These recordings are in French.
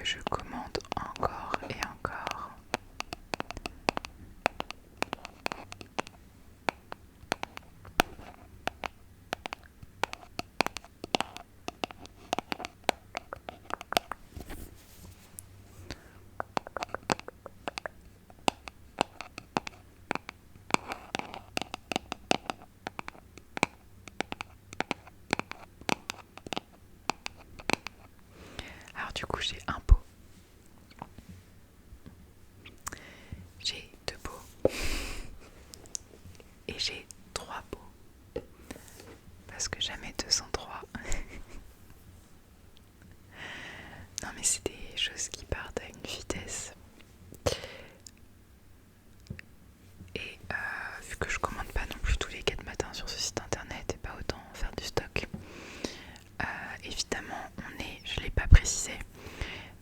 je commande encore et encore. Alors du coup j'ai un pot, j'ai deux pots et j'ai trois pots parce que jamais 203. Non mais c'est des choses qui partent à une vitesse. Et vu que je commande pas non plus tous les 4 matins sur ce site internet et pas autant faire du stock, évidemment je l'ai pas précisé,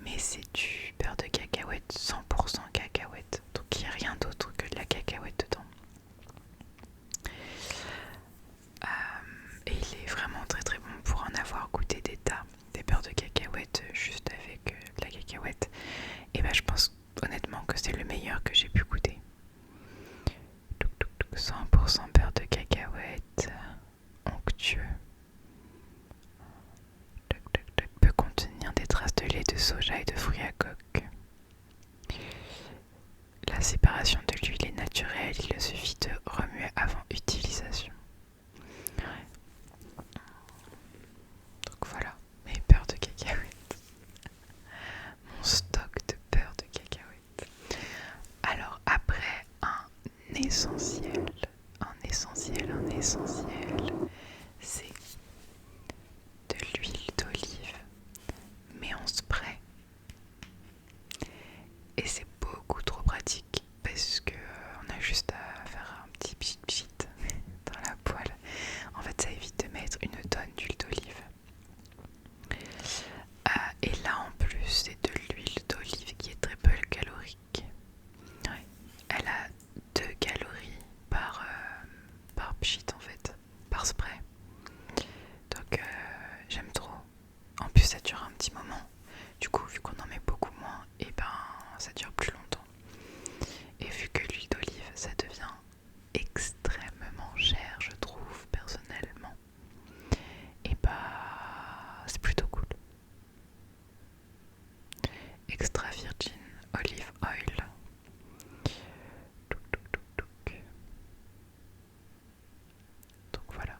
mais c'est du beurre de cacahuète 100% cacahuète, donc il n'y a rien d'autre que de la cacahuète dedans. Et il est vraiment très très bon. Pour en avoir goûté des tas, des beurres de cacahuète juste avec de la cacahuète, et ben je pense honnêtement que c'est le meilleur que j'ai pu goûter. 100% beurre de cacahuète, onctueux. Peut contenir des traces de lait de soja et de fruits à coque. La séparation de l'huile est naturelle, il suffit de remuer avant utilisation. Donc voilà, mes beurres de cacahuète. Mon stock de beurre de cacahuète. Alors après, un essentiel, c'est de l'huile d'olive, mais en spray. Et c'est beaucoup trop pratique parce que on a juste à faire un petit pchit dans la poêle. En fait, ça évite de mettre une tonne d'huile d'olive. Et là, en plus, c'est de l'huile d'olive qui est très peu calorique. Ouais. Elle a 2 calories par pchit en fait, par spray. Donc j'aime trop. En plus, ça dure un petit moment. Du coup, vu qu'on en met beaucoup moins, et ben ça dure plus longtemps. Et vu que l'huile d'olive, ça devient extrêmement cher, je trouve, personnellement, et bah c'est plutôt cool. Extra virgin olive oil. Donc voilà.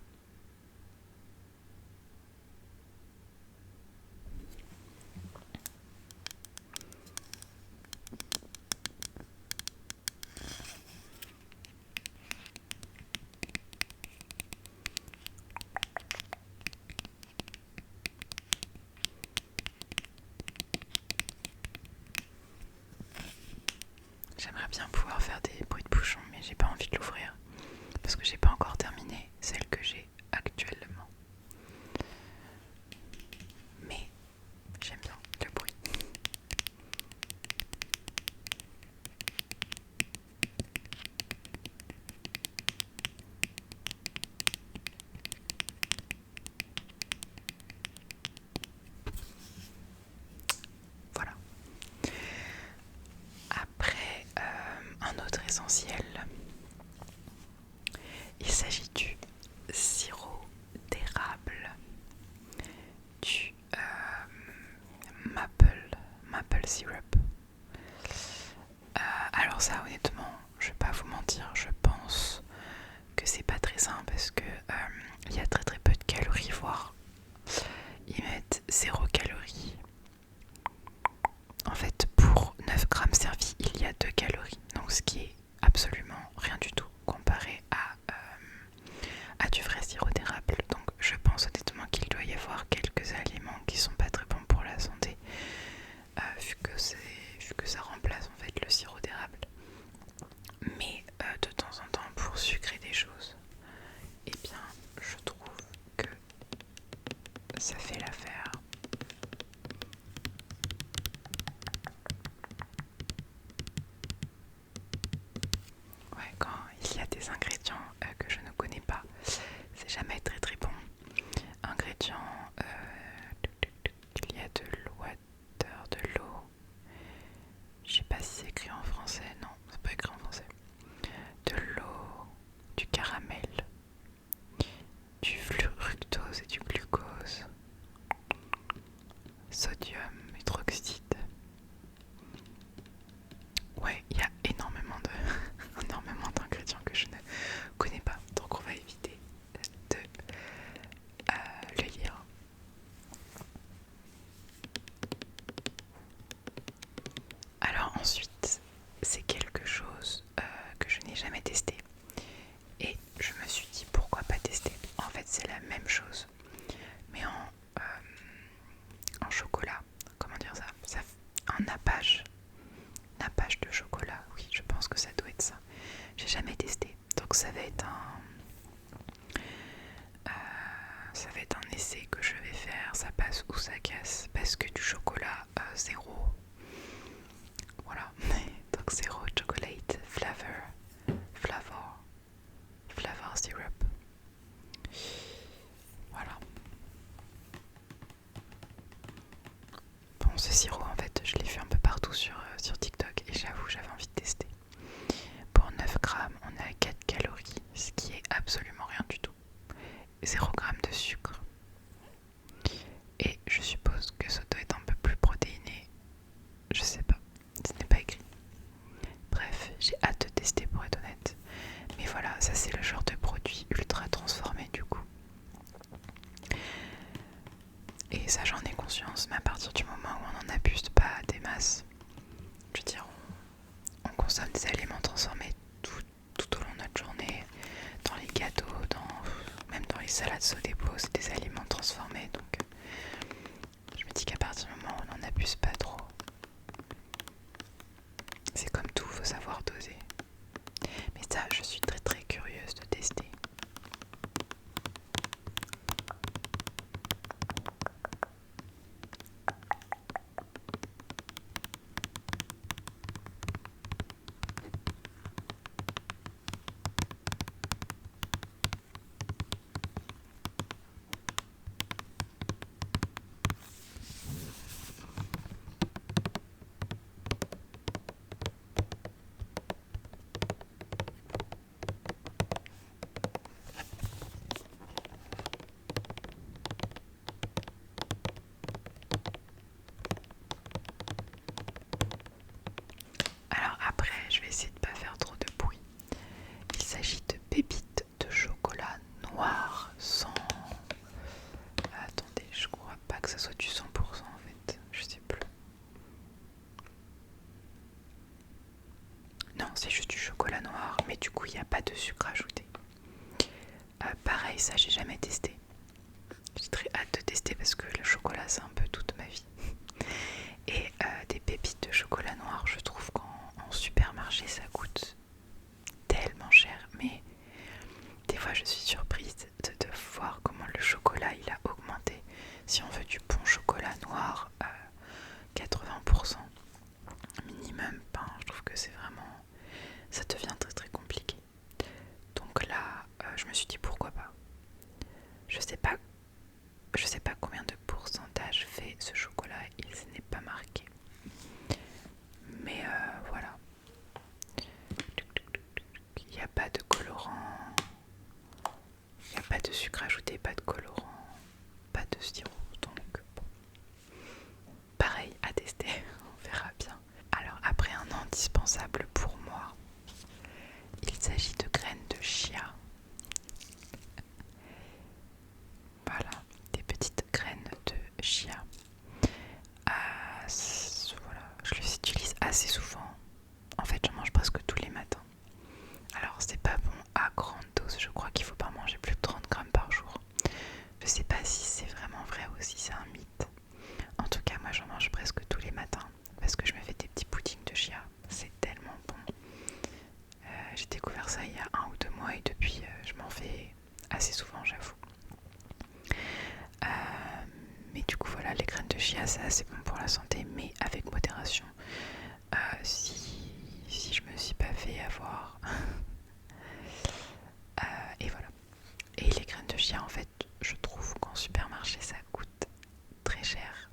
J'aimerais bien pouvoir faire des bruits de bouchon, mais j'ai pas envie de l'ouvrir parce que j'ai pas encore terminé celle que j'ai actuellement. Mais j'aime bien le bruit. Voilà. Après, un autre essentiel, il s'agit du sirop d'érable, du maple syrup. Alors ça, honnêtement, je vais pas vous mentir, je pense que c'est pas très sain parce que il y a très très peu de calories, voire ils mettent 0 calories. En fait, pour 9 grammes servis, il y a 2 calories, donc ce qui est absolument rien du tout comparé à du vrai sirop d'érable. Donc je pense honnêtement qu'il doit y avoir quelques aliments qui sont pas très bons pour la santé, vu que ça remplace en fait le sirop d'érable. Mais de temps en temps, pour sucrer des choses, eh bien je trouve que ça fait l'affaire. Ouais, quand il y a des ingrédients que je ne connais pas, c'est jamais très très bon. Ingrédients, il y a de l'eau, ensuite, c'est quelque chose que je n'ai jamais testé. Et je me suis dit pourquoi pas tester. En fait, c'est la même chose, mais en chocolat. Comment dire ça un nappage. Nappage de chocolat, oui, je pense que ça doit être ça. J'ai jamais testé. Donc ça va être un essai que je vais faire. Ça passe ou ça casse. Parce que du chocolat zéro. Voilà. Donc zéro chocolate flavor syrup. Voilà. Bon, ce sirop, en fait, je l'ai fait un peu partout sur TikTok et j'avoue, j'avais envie de tester. Pour 9 grammes, on est à 4 calories, ce qui est absolument rien du tout. 0 g de sucre. Et je suppose que ça doit être un peu plus protéiné. Je sais pas, ce n'est pas écrit. Bref, j'ai hâte de tester pour être honnête. Mais voilà, ça c'est le genre de produit ultra transformé du coup. Et ça j'en ai conscience, mais à partir du moment où on n'en abuse pas des masses, je veux dire, on consomme des aliments transformés tout au long de notre journée, dans les gâteaux, même dans les salades Sodebo, c'est des aliments transformés, donc je me dis qu'à partir du moment où on n'en abuse pas trop, c'est comme tout, faut savoir doser. Mais ça, je suis très très curieuse de tester. Alors après, je vais essayer de pas faire trop de bruit. Il s'agit de pépites de chocolat noir sans... Attendez, je crois pas que ça soit du 100% en fait, je sais plus. Non, c'est juste du chocolat noir, mais du coup il n'y a pas de sucre ajouté. Pareil, ça j'ai jamais testé. J'ai très hâte de tester parce que le chocolat c'est un peu toute ma vie. Et des pépites de chocolat noir, je trouve qu'en supermarché ça coûte tellement cher. Mais des fois je suis surprise de voir comment le chocolat il a augmenté. Si on veut du bon chocolat noir, 80% minimum, je trouve que c'est vraiment... ça devient très très compliqué. Donc là, je me suis dit pourquoi pas. Je sais pas combien de pourcentage fait ce chocolat, il n'est pas marqué. Mais voilà. Il n'y a pas de colorant, il n'y a pas de sucre ajouté, pas de colorant, pas de sirop. Donc bon. Pareil à tester, on verra bien. Alors après un indispensable pour moi, il s'agit de graines de chia. Voilà, des petites graines de chia. Voilà, je les utilise assez souvent. En fait, j'en mange presque tous les matins. Alors, c'est pas bon à grande dose. Je crois qu'il faut pas manger plus de 30 grammes par jour. Je sais pas si c'est vraiment vrai ou si c'est un mythe. En tout cas, moi, j'en mange presque tous les matins parce que je me fais des petits puddings de chia. C'est tellement bon. J'ai découvert ça il y a 1 ou 2 mois et depuis, je m'en fais assez souvent, j'avoue. Mais du coup voilà, les graines de chia c'est assez bon pour la santé, mais avec modération. Si je me suis pas fait avoir. Et voilà. Et les graines de chia, en fait, je trouve qu'en supermarché ça coûte très cher.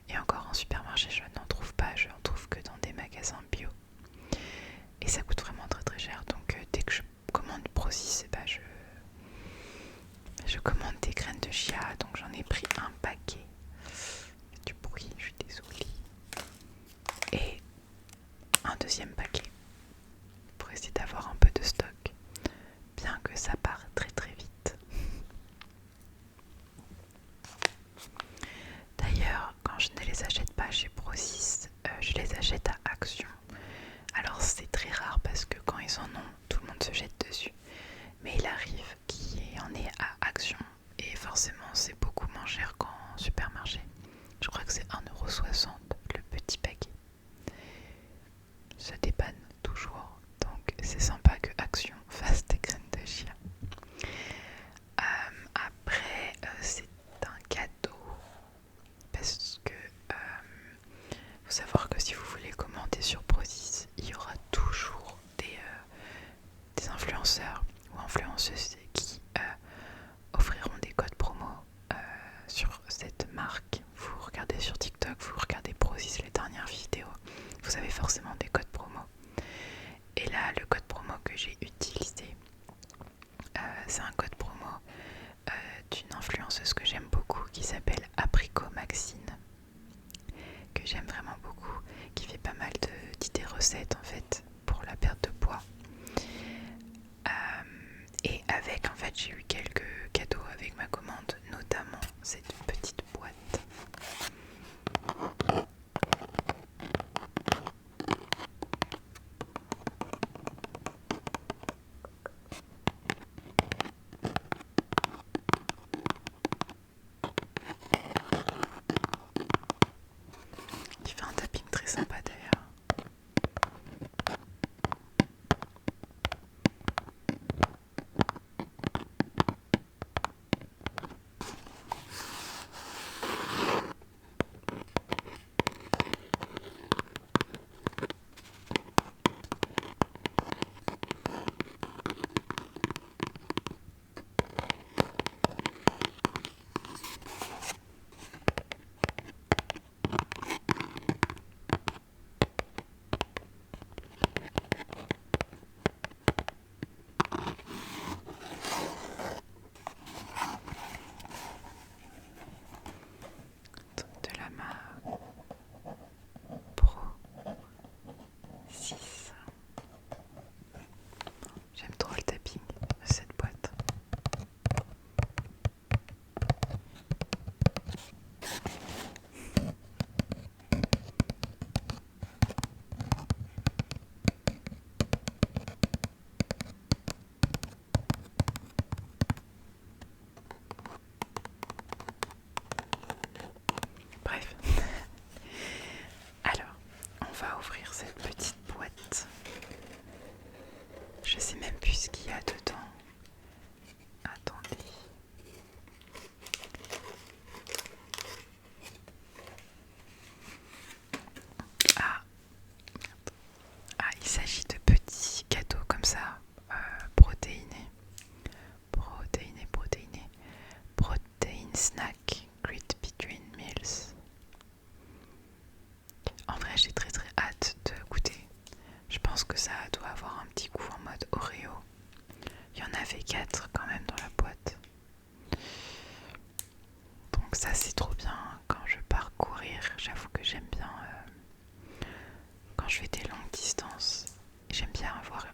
Et encore en supermarché je n'en trouve pas, je n'en trouve que dans des magasins bio. Et ça coûte vraiment très très cher. Donc dès que je commande Pro6, je commande des graines de chia, donc j'en ai pris un paquet. Du bruit, je suis désolée. Et un deuxième paquet pour essayer d'avoir un peu de stock, bien que ça part très très vite. D'ailleurs, quand je ne les achète pas chez Pro6, je les achète à Action. savoir que si vous voulez commander sur Prozis, il y aura toujours des influenceurs ou influenceuses qui offriront des codes promo sur cette marque. Vous regardez sur TikTok, vous regardez Prozis les dernières vidéos, vous avez forcément des codes promo. Et là, le code promo que j'ai utilisé, c'est un code promo d'une influenceuse que j'aime beaucoup qui s'appelle Apricot Maxine, que j'aime vraiment beaucoup, qui fait pas mal d'idées recettes en fait pour la perte de poids. Et avec, en fait, j'ai eu quelques cadeaux avec ma commande, notamment cette petite boîte. Qui fait un tapping très sympa d'ailleurs. De la marque Pro 6. J'aime trop le tapping de cette boîte. Bref. Alors, on va ouvrir cette petite boîte. Je sais même plus ce qu'il y a dedans. Attendez. Ah, il s'agit de petits gâteaux comme ça, protéinés. Protein snack, great between meals. En vrai, j'ai très hâte de goûter. Je pense que ça doit avoir un petit goût en mode Oreo. Il y en avait 4 quand même dans la boîte. Donc ça c'est trop bien quand je pars courir. J'avoue que j'aime bien quand je fais des longues distances. J'aime bien avoir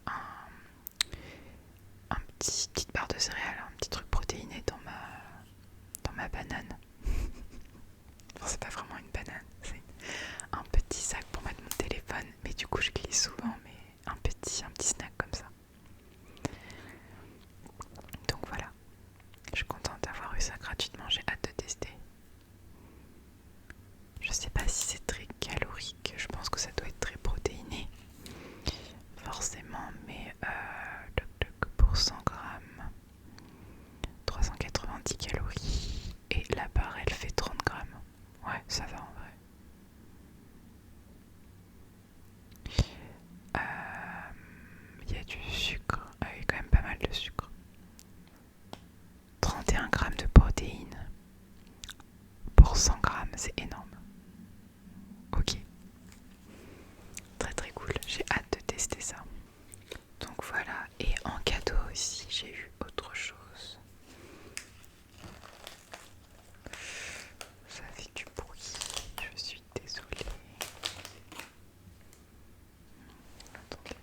un petite barre de céréales, un petit truc protéiné dans ma banane. Enfin, c'est pas vraiment une banane, c'est un petit sac pour mettre mon téléphone. Mais du coup je glisse souvent, mais un petit snack comme ça. Donc voilà, je suis contente d'avoir eu ça gratuitement, j'ai hâte de tester. Je sais pas si c'est très calorique, je pense que ça doit être très protéiné, forcément, mais pour 100 grammes, 390 calories, et la barre elle fait 30 grammes. Ouais, ça va en vrai. Il y a du sucre, il y a quand même pas mal de sucre. 31 grammes de protéines pour 100 grammes, c'est énorme. Ok, très cool, j'ai hâte de tester ça. Donc voilà, et en cadeau aussi j'ai eu autre chose. Ça fait du bruit, je suis désolée. Attendez.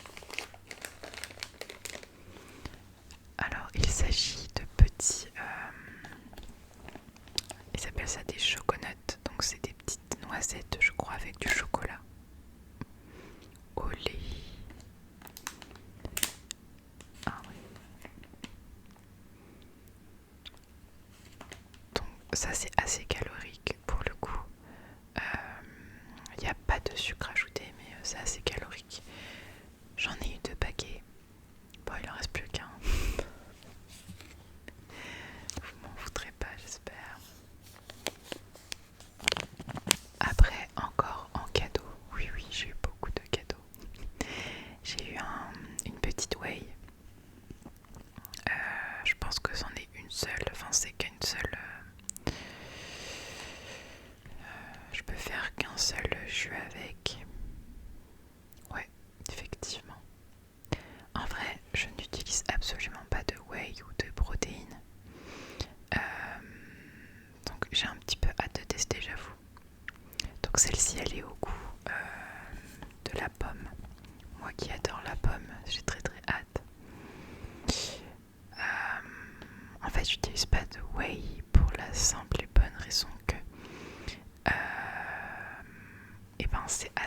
Alors il s'agit de petits, ils appellent ça des choconuts, donc c'est des petites noisettes je crois avec du chocolat au lait. Ah oui. Donc ça c'est assez calorique pour le coup. Il n'y a pas de sucre ajouté, mais c'est assez calorique. J'en ai eu 2 paquets. Bon, il en reste plus qu'un. Vous m'en voudrez pas, j'espère. Après, encore en cadeau,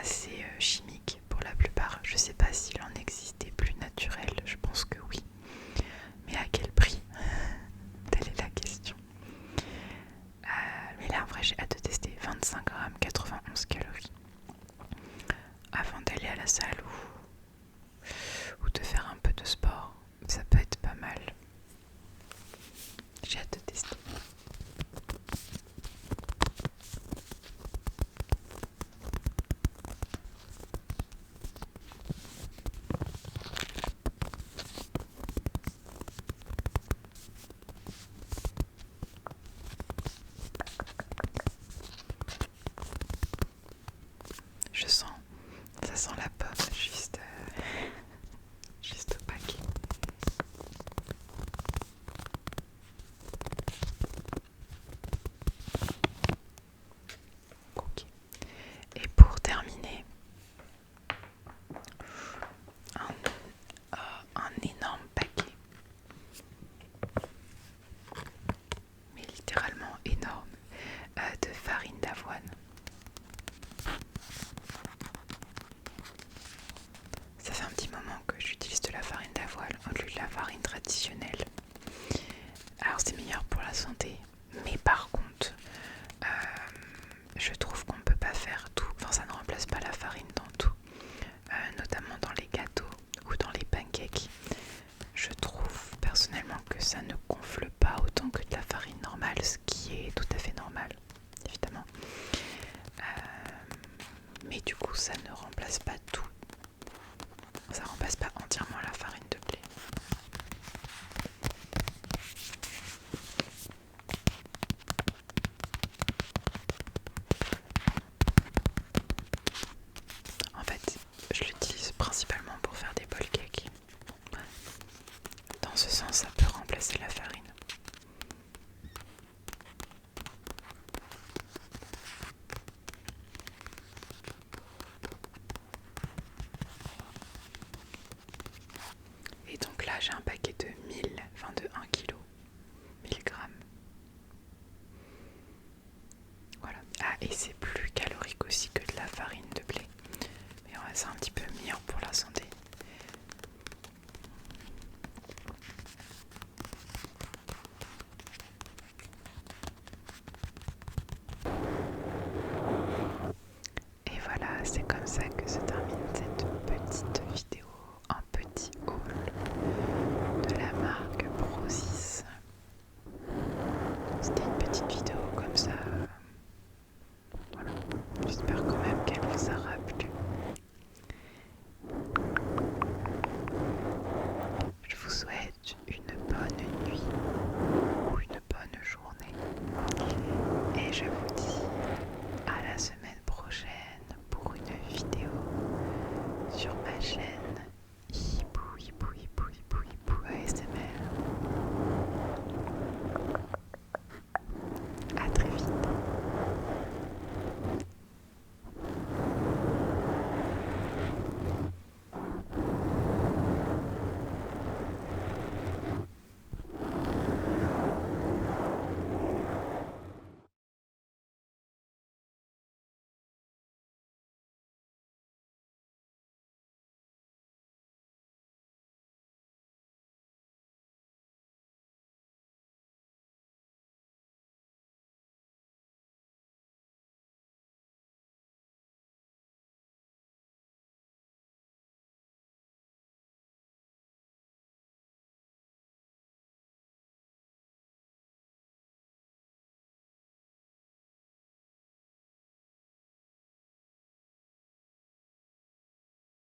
assez chimiques pour la plupart. Je sais pas s'il en existait plus naturels, je pense que oui. Mais à quel prix? Telle est la question. Mais là en vrai j'ai hâte de tester. 25 grammes, 91 calories. Avant d'aller à la salle ou de faire un peu de sport, ça peut être pas mal. J'ai hâte de tester. Je sens, ça sent la pomme juste au paquet. Ok. Et pour terminer, un énorme paquet, mais littéralement énorme, de farine d'avoine. Ça fait un petit moment que j'utilise de la farine d'avoine au lieu de la farine traditionnelle. Alors c'est meilleur pour la santé, mais par contre, je trouve qu'on ne peut pas faire tout. Enfin, ça ne remplace pas la farine dans tout, notamment dans les gâteaux ou dans les pancakes. Je trouve personnellement que ça ne gonfle pas autant que de la farine normale, ce qui est tout à fait normal, évidemment. Mais du coup, ça ne remplace pas tout. Ça ne remplace pas entièrement la farine de blé. En fait, je l'utilise principalement pour faire des bowl cakes. Dans ce sens, ça peut remplacer la farine. Et donc là, j'ai un paquet de 1000, enfin de 1 kg, 1000 grammes. Voilà. Ah, et c'est plus calorique aussi que de la farine de blé. Mais ouais, c'est un petit peu meilleur pour la santé.